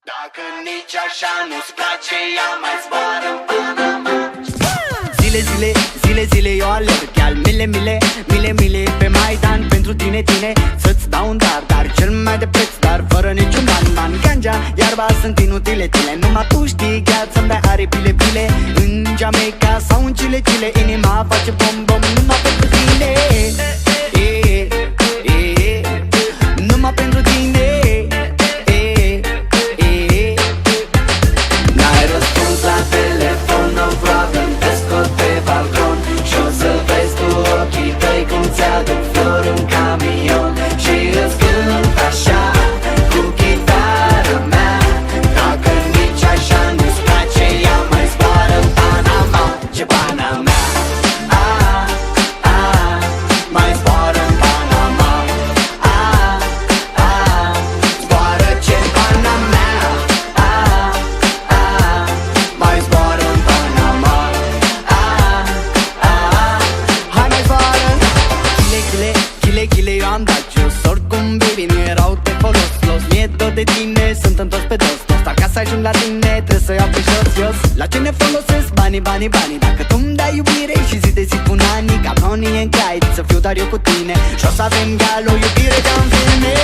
Dacă nici așa nu-ți place, ea mai zboară în Panama. Zile, zile, zile, zile eu alerg chiar mile, mile, mile, mile pe Maidan pentru tine, tine, să-ți dau un dar cel mai de preț, dar fără niciun ban. Ganja, iarba sunt inutile, tine. Numai tu știi chiar să-mi dai aripile, pile. În Jamaica sau în Chile, Chile, inima face bom-bom numai pentru tine. Numai pentru tine. N-ai răspuns la telefon, no problem, te scot pe balcon și o să vezi cu ochii tăi cum ți-aduc flori în camion și îți cânt așa cu chitara mea. Dacă nici așa nu-ți place, ea mai zboară în Panama. Ce Panama? Mai zboară în Panama. Zboară ce Panama. Mai zboară în Panama. Hai mai zboară. Chile, chile, chile, chile, eu am dat jos. Oricum, baby, nu erau de folos. Mi-e dor de tine, sunt întors pe dos. Dar ca să ajung la tine, trebuie să iau pe jos, jos. La ce ne folosesc banii, banii, banii? Dacă tu-mi dai iubire și zi de zi pun ani, ca Bonnie and Clyde, să fiu doar eu cu tine și o să avem gal o iubire ca în filme.